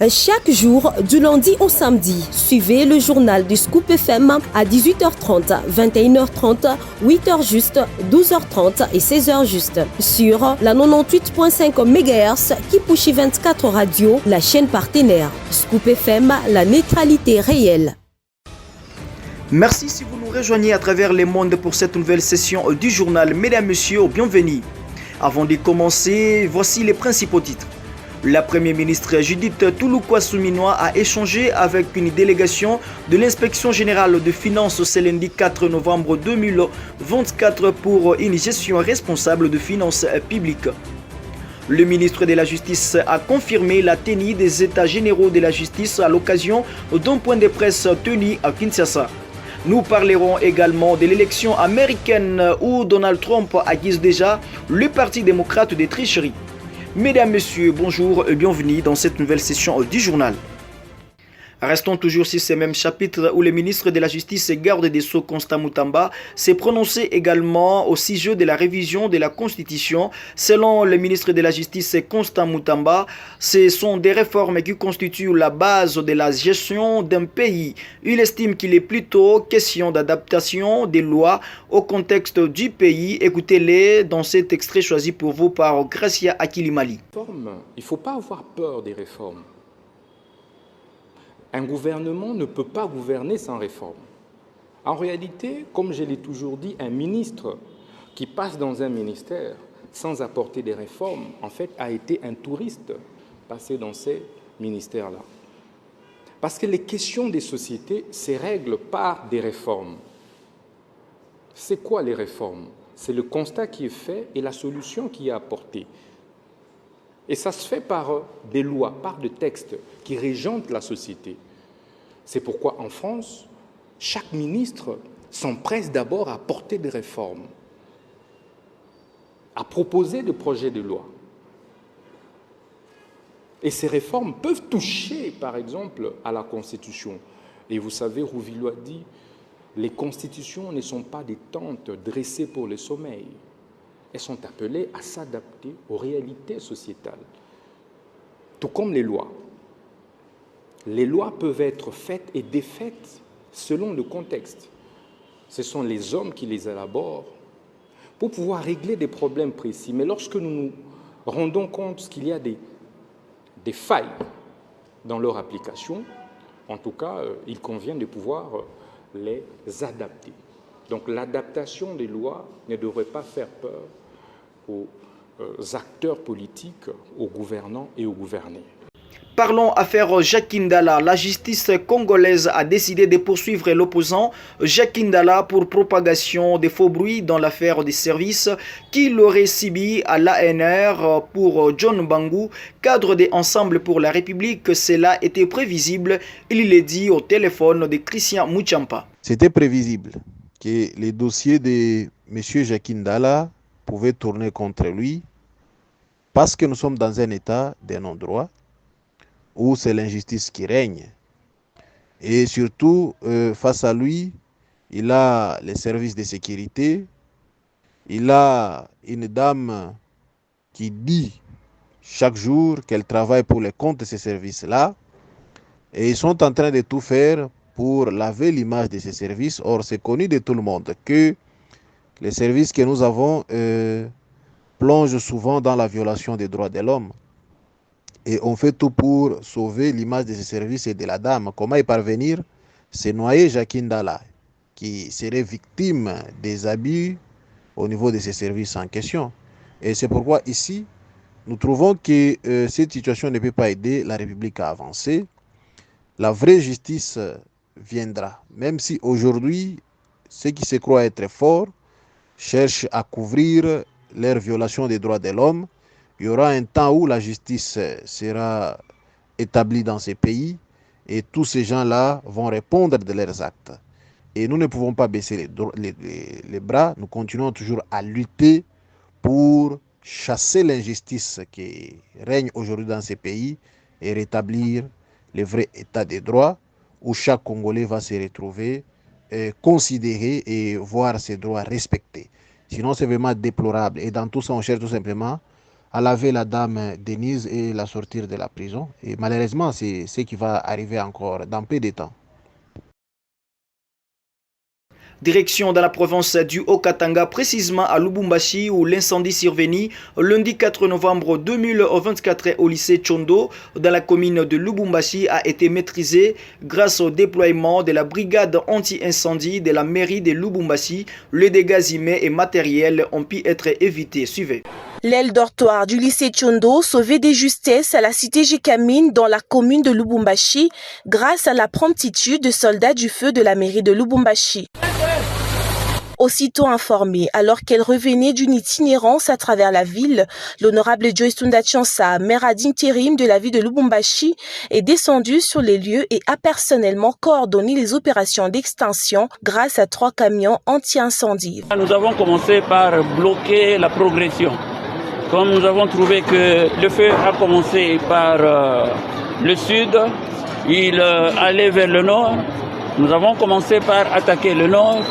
Chaque jour, du lundi au samedi, suivez le journal du Scoop FM à 18h30, 21h30, 8h juste, 12h30 et 16h juste sur la 98.5 MHz Kipushi 24 Radio, la chaîne partenaire. Scoop FM, la neutralité réelle. Merci si vous nous rejoignez à travers les mondes pour cette nouvelle session du journal. Mesdames, Messieurs, bienvenue. Avant de commencer, voici les principaux titres. La Première ministre Judith Touloukwa-Souminois a échangé avec une délégation de l'Inspection générale de finances ce lundi 4 novembre 2024 pour une gestion responsable de finances publiques. Le ministre de la Justice a confirmé la tenue des États généraux de la justice à l'occasion d'un point de presse tenu à Kinshasa. Nous parlerons également de l'élection américaine où Donald Trump accuse déjà le Parti démocrate de tricherie. Mesdames, Messieurs, bonjour et bienvenue dans cette nouvelle session du journal. Restons toujours sur ce même chapitre où le ministre de la Justice et garde des Sceaux Constant Mutamba s'est prononcé également au sujet de la révision de la Constitution. Selon le ministre de la Justice Constant Mutamba, ce sont des réformes qui constituent la base de la gestion d'un pays. Il estime qu'il est plutôt question d'adaptation des lois au contexte du pays. Écoutez-les dans cet extrait choisi pour vous par Gracia Akilimali. Il ne faut pas avoir peur des réformes. Un gouvernement ne peut pas gouverner sans réforme. En réalité, comme je l'ai toujours dit, un ministre qui passe dans un ministère sans apporter des réformes, en fait, a été un touriste passé dans ces ministères-là. Parce que les questions des sociétés se règlent par des réformes. C'est quoi les réformes? C'est le constat qui est fait et la solution qui est apportée. Et ça se fait par des lois, par des textes qui régentent la société. C'est pourquoi en France, chaque ministre s'empresse d'abord à porter des réformes, à proposer des projets de loi. Et ces réformes peuvent toucher, par exemple, à la Constitution. Et vous savez, Rouvillo a dit, les constitutions ne sont pas des tentes dressées pour le sommeil. Elles sont appelées à s'adapter aux réalités sociétales, tout comme les lois. Les lois peuvent être faites et défaites selon le contexte. Ce sont les hommes qui les élaborent pour pouvoir régler des problèmes précis. Mais lorsque nous nous rendons compte qu'il y a des failles dans leur application, en tout cas, il convient de pouvoir les adapter. Donc l'adaptation des lois ne devrait pas faire peur aux acteurs politiques, aux gouvernants et aux gouvernés. Parlons affaire Jacques Ndala. La justice congolaise a décidé de poursuivre l'opposant Jacques Ndala pour propagation des faux bruits dans l'affaire des services qu'il aurait subi à l'ANR pour John Bangou, cadre des Ensemble pour la République. Cela était prévisible, il l'a dit au téléphone de Christian Mouchampa. C'était prévisible que les dossiers de M. Jacques Ndala pouvaient tourner contre lui parce que nous sommes dans un état de non-droit où c'est l'injustice qui règne. Et surtout, face à lui, il a les services de sécurité, il a une dame qui dit chaque jour qu'elle travaille pour le compte de ces services-là, et ils sont en train de tout faire pour laver l'image de ces services. Or, c'est connu de tout le monde que les services que nous avons plongent souvent dans la violation des droits de l'homme. Et on fait tout pour sauver l'image de ces services et de la dame. Comment y parvenir? C'est noyer Jacques Ndala, qui serait victime des abus au niveau de ces services en question. Et c'est pourquoi ici, nous trouvons que cette situation ne peut pas aider la République à avancer. La vraie justice viendra, même si aujourd'hui, ceux qui se croient être forts cherchent à couvrir leurs violations des droits de l'homme. Il y aura un temps où la justice sera établie dans ces pays et tous ces gens-là vont répondre de leurs actes. Et nous ne pouvons pas baisser les bras, nous continuons toujours à lutter pour chasser l'injustice qui règne aujourd'hui dans ces pays et rétablir le vrai état des droits où chaque Congolais va se retrouver considéré et voir ses droits respectés. Sinon, c'est vraiment déplorable. Et dans tout ça, on cherche tout simplement à laver la dame Denise et la sortir de la prison. Et malheureusement, c'est ce qui va arriver encore dans peu de temps. Direction dans la province du Haut-Katanga, précisément à Lubumbashi, où l'incendie survenu lundi 4 novembre 2024 au lycée Chondo, dans la commune de Lubumbashi, a été maîtrisé grâce au déploiement de la brigade anti-incendie de la mairie de Lubumbashi. Les dégâts humains et matériels ont pu être évités. Suivez. L'aile dortoir du lycée Chondo sauvait des justesses à la cité Gécamine dans la commune de Lubumbashi grâce à la promptitude de soldats du feu de la mairie de Lubumbashi. Aussitôt informée, alors qu'elle revenait d'une itinérance à travers la ville, l'honorable Joyce Tunda Chansa, maire d'intérim de la ville de Lubumbashi, est descendue sur les lieux et a personnellement coordonné les opérations d'extinction grâce à 3 camions anti-incendie. Nous avons commencé par bloquer la progression. Comme nous avons trouvé que le feu a commencé par le sud, il allait vers le nord, nous avons commencé par attaquer le nord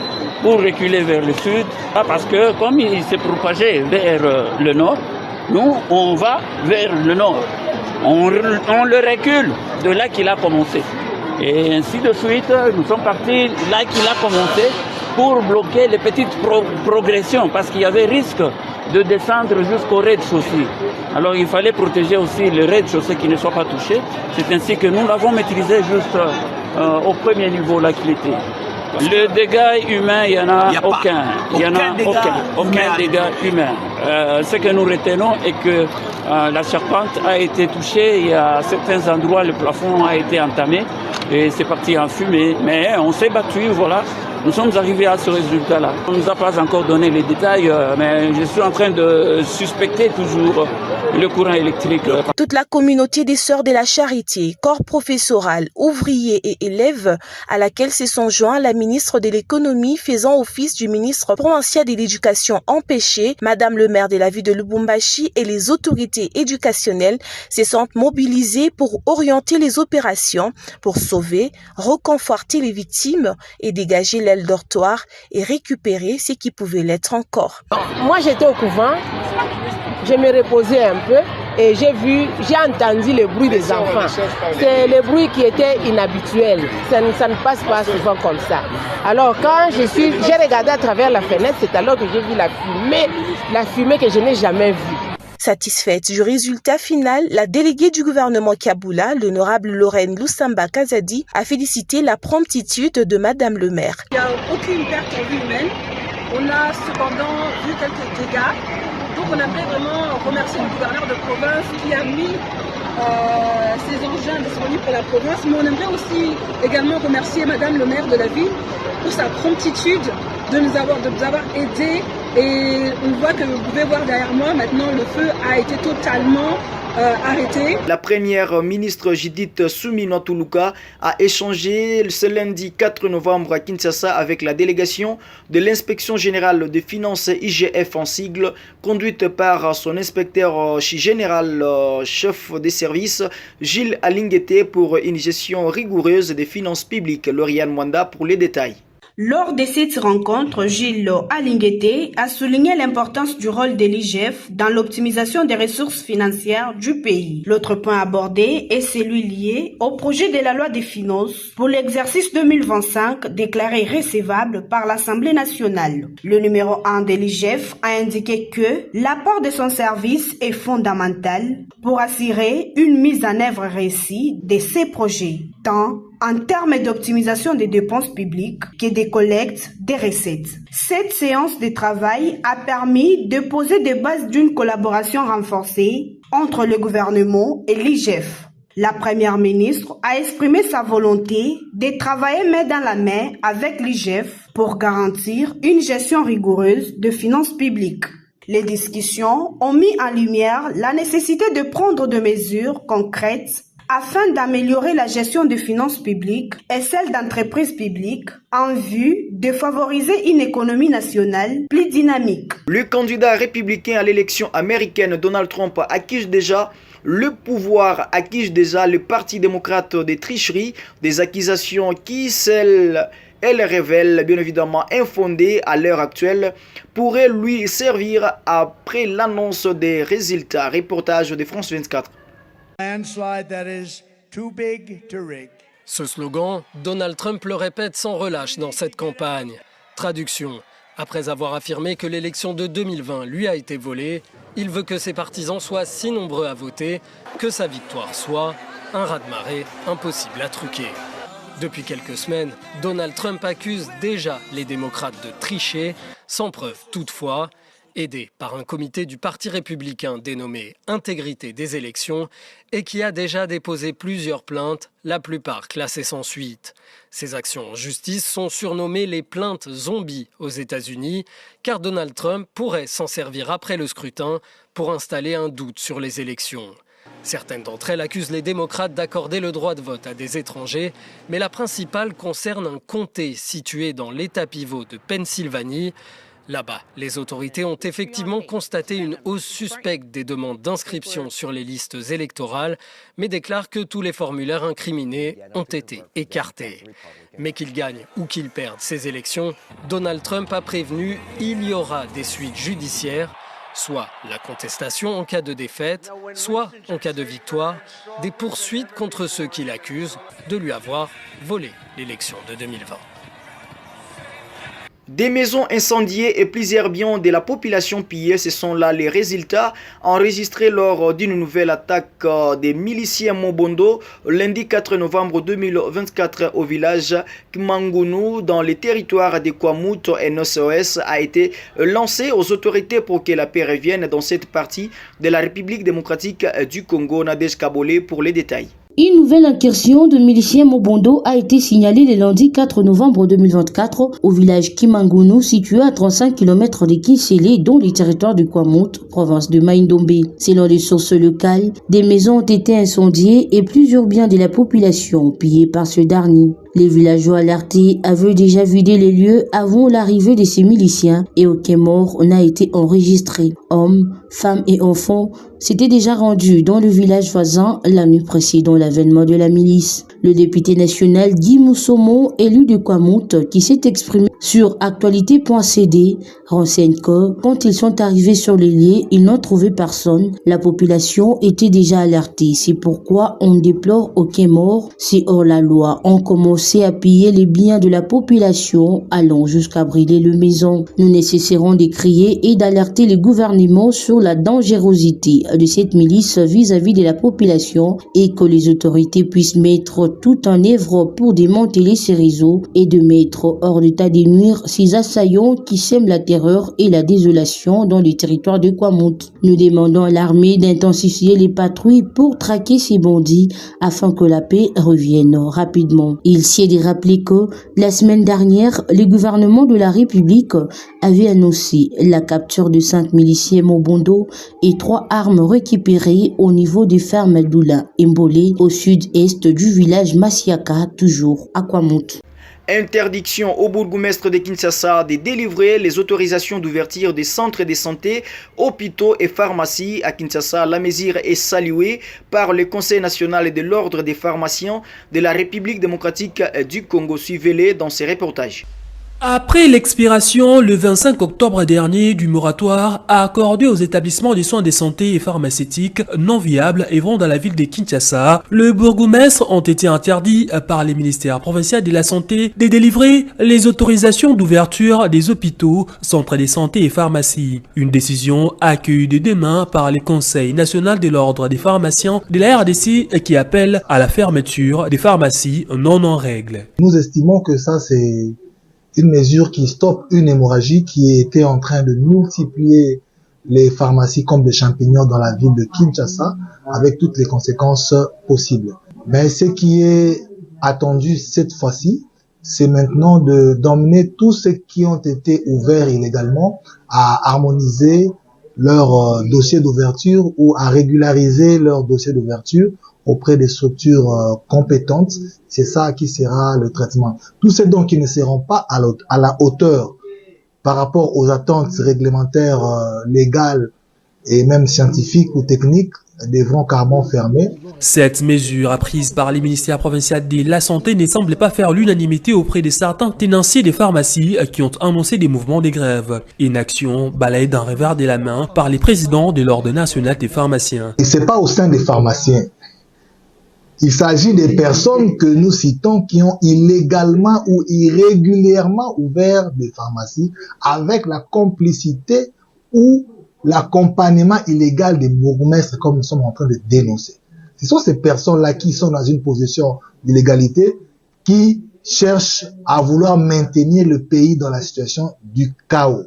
pour reculer vers le sud, parce que comme il s'est propagé vers le nord, nous on va vers le nord, on le recule de là qu'il a commencé. Et ainsi de suite, nous sommes partis là qu'il a commencé pour bloquer les petites progressions, parce qu'il y avait risque de descendre jusqu'au rez-de-chaussée. Alors il fallait protéger aussi le rez-de-chaussée qui ne soit pas touché. C'est ainsi que nous l'avons maîtrisé juste au premier niveau là qu'il était. Le dégât humain, il n'y en a aucun. Il n'y en a aucun dégât humain. Ce que nous retenons est que la charpente a été touchée. Il y a certains endroits, le plafond a été entamé et c'est parti en fumée. Mais on s'est battu, voilà. Nous sommes arrivés à ce résultat-là. On ne nous a pas encore donné les détails, mais je suis en train de suspecter toujours le courant électrique. Toute la communauté des Sœurs de la Charité, corps professoral, ouvriers et élèves, à laquelle se sont joints la ministre de l'économie faisant office du ministre provincial de l'éducation empêché, Madame le maire de la ville de Lubumbashi et les autorités éducationnelles se sont mobilisées pour orienter les opérations, pour sauver, reconforter les victimes et dégager l'aile dortoir et récupérer ce qui pouvait l'être encore. Moi j'étais au couvent, je me reposais un peu et j'ai entendu le bruit des enfants. C'est le bruit qui était inhabituel. Ça ne passe pas souvent comme ça. Alors quand j'ai regardé à travers la fenêtre, c'est alors que j'ai vu la fumée que je n'ai jamais vue. Satisfaite du résultat final, la déléguée du gouvernement Kaboula, l'honorable Lorraine Lusamba Kazadi, a félicité la promptitude de Madame le maire. Il n'y a aucune perte en vie humaine. On a cependant vu quelques dégâts. Donc on aimerait vraiment remercier le gouverneur de province qui a mis ces engins disponibles pour la province. Mais on aimerait aussi également remercier Madame le maire de la ville pour sa promptitude de nous avoir aidés. Et on voit que vous pouvez voir derrière moi, maintenant le feu a été totalement arrêté. La première ministre Judith Suminwa a échangé ce lundi 4 novembre à Kinshasa avec la délégation de l'inspection générale des finances IGF en sigle, conduite par son inspecteur général chef des services Gilles Alinguete pour une gestion rigoureuse des finances publiques. Lauriane Mwanda pour les détails. Lors de cette rencontre, Gilles Alinguete a souligné l'importance du rôle de l'IGF dans l'optimisation des ressources financières du pays. L'autre point abordé est celui lié au projet de la loi des finances pour l'exercice 2025 déclaré recevable par l'Assemblée nationale. Le numéro 1 de l'IGF a indiqué que l'apport de son service est fondamental pour assurer une mise en œuvre réussie de ces projets, tant en termes d'optimisation des dépenses publiques que des collectes des recettes. Cette séance de travail a permis de poser des bases d'une collaboration renforcée entre le gouvernement et l'IGF. La première ministre a exprimé sa volonté de travailler main dans la main avec l'IGF pour garantir une gestion rigoureuse de finances publiques. Les discussions ont mis en lumière la nécessité de prendre des mesures concrètes afin d'améliorer la gestion des finances publiques et celle d'entreprises publiques en vue de favoriser une économie nationale plus dynamique. Le candidat républicain à l'élection américaine Donald Trump accuse déjà le pouvoir, accuse déjà le Parti démocrate des tricheries, des accusations qui, celles elle révèle bien évidemment infondée à l'heure actuelle, pourrait lui servir après l'annonce des résultats. Reportage de France 24. Ce slogan, Donald Trump le répète sans relâche dans cette campagne. Traduction, après avoir affirmé que l'élection de 2020 lui a été volée, il veut que ses partisans soient si nombreux à voter que sa victoire soit un raz-de-marée impossible à truquer. Depuis quelques semaines, Donald Trump accuse déjà les démocrates de tricher, sans preuve toutefois, aidé par un comité du Parti républicain dénommé Intégrité des élections et qui a déjà déposé plusieurs plaintes, la plupart classées sans suite. Ces actions en justice sont surnommées les plaintes zombies aux États-Unis, car Donald Trump pourrait s'en servir après le scrutin pour installer un doute sur les élections. Certaines d'entre elles accusent les démocrates d'accorder le droit de vote à des étrangers, mais la principale concerne un comté situé dans l'État pivot de Pennsylvanie. Là-bas, les autorités ont effectivement constaté une hausse suspecte des demandes d'inscription sur les listes électorales, mais déclarent que tous les formulaires incriminés ont été écartés. Mais qu'il gagne ou qu'il perde ces élections, Donald Trump a prévenu qu'il y aura des suites judiciaires, soit la contestation en cas de défaite, soit en cas de victoire, des poursuites contre ceux qui l'accusent de lui avoir volé l'élection de 2020. Des maisons incendiées et plusieurs biens de la population pillés, ce sont là les résultats enregistrés lors d'une nouvelle attaque des miliciens Mobondo lundi 4 novembre 2024 au village Kimangunu dans les territoires de Kwamut et Nossos a été lancé aux autorités pour que la paix revienne dans cette partie de la République démocratique du Congo. Nadej Kabolé pour les détails. Une nouvelle incursion de miliciens Mobondo a été signalée le lundi 4 novembre 2024 au village Kimangunu situé à 35 km de Kisele dans les territoires du Kwamut, province de Maïndombe. Selon les sources locales, des maisons ont été incendiées et plusieurs biens de la population pillés par ce dernier. Les villageois alertés avaient déjà vidé les lieux avant l'arrivée de ces miliciens et aucun mort n'a été enregistré. Hommes, femmes et enfants s'étaient déjà rendus dans le village voisin la nuit précédant l'avènement de la milice. Le député national Guy Moussomo, élu de Kwamut, qui s'est exprimé sur actualité.cd, renseigne que quand ils sont arrivés sur les lieux, ils n'ont trouvé personne. La population était déjà alertée. C'est pourquoi on déplore aucun mort. C'est hors la loi. On commençait à piller les biens de la population, allant jusqu'à brûler les maisons. Nous ne cesserons de crier et d'alerter le gouvernement sur la dangerosité de cette milice vis-à-vis de la population et que les autorités puissent mettre tout en œuvre pour démanteler ces réseaux et de mettre hors d'état de nuire ces assaillants qui sèment la terreur et la désolation dans les territoires de Kwamut. Nous demandons à l'armée d'intensifier les patrouilles pour traquer ces bandits afin que la paix revienne rapidement. Il s'y est de rappeler que la semaine dernière, le gouvernement de la République avait annoncé la capture de 5 miliciens Mobondo et 3 armes récupérées au niveau des fermes Doula et Mbolé au sud-est du village Masiaka, toujours à Kwamut. Interdiction au bourgmestre de Kinshasa de délivrer les autorisations d'ouverture des centres de santé, hôpitaux et pharmacies à Kinshasa. La mesure est saluée par le Conseil national de l'ordre des pharmaciens de la République démocratique du Congo. Suivez-les dans ces reportages. Après l'expiration le 25 octobre dernier du moratoire accordé aux établissements de soins de santé et pharmaceutiques non viables et vont dans la ville de Kinshasa, les bourgmestres ont été interdits par les ministères provinciaux de la santé de délivrer les autorisations d'ouverture des hôpitaux, centres de santé et pharmacies. Une décision accueillie de demain par le Conseil national de l'ordre des pharmaciens de la RDC qui appelle à la fermeture des pharmacies non en règle. Nous estimons que ça c'est une mesure qui stoppe une hémorragie qui était en train de multiplier les pharmacies comme des champignons dans la ville de Kinshasa avec toutes les conséquences possibles. Mais ce qui est attendu cette fois-ci, c'est maintenant d'emmener tous ceux qui ont été ouverts illégalement à harmoniser leur dossier d'ouverture ou à régulariser leur dossier d'ouverture auprès des structures compétentes. C'est ça qui sera le traitement. Tous ceux donc qui ne seront pas à la hauteur par rapport aux attentes réglementaires, légales et même scientifiques ou techniques devront carrément fermer. Cette mesure prise par les ministères provinciaux de la Santé ne semble pas faire l'unanimité auprès de certains tenanciers des pharmacies qui ont annoncé des mouvements de grève. Une action balayée d'un revers de la main par les présidents de l'Ordre national des pharmaciens. Et ce n'est pas au sein des pharmaciens. Il s'agit des personnes que nous citons qui ont illégalement ou irrégulièrement ouvert des pharmacies avec la complicité ou l'accompagnement illégal des bourgmestres comme nous sommes en train de dénoncer. Ce sont ces personnes-là qui sont dans une position d'illégalité, qui cherchent à vouloir maintenir le pays dans la situation du chaos.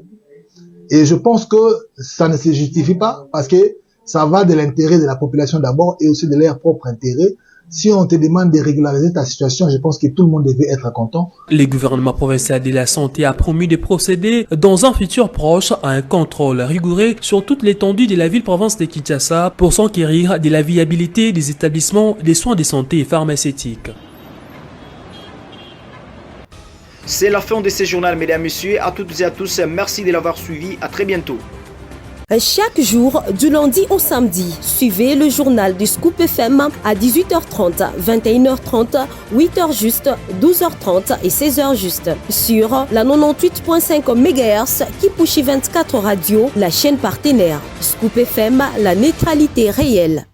Et je pense que ça ne se justifie pas parce que ça va de l'intérêt de la population d'abord et aussi de leur propre intérêt. Si on te demande de régulariser ta situation, je pense que tout le monde devait être content. Le gouvernement provincial de la Santé a promis de procéder dans un futur proche à un contrôle rigoureux sur toute l'étendue de la ville-province de Kinshasa pour s'enquérir de la viabilité des établissements des soins de santé et pharmaceutiques. C'est la fin de ce journal, mesdames et messieurs. À toutes et à tous, merci de l'avoir suivi. À très bientôt. Chaque jour, du lundi au samedi, suivez le journal du Scoop FM à 18h30, 21h30, 8h juste, 12h30 et 16h juste sur la 98.5 MHz Kipushi 24 Radio, la chaîne partenaire. Scoop FM, la neutralité réelle.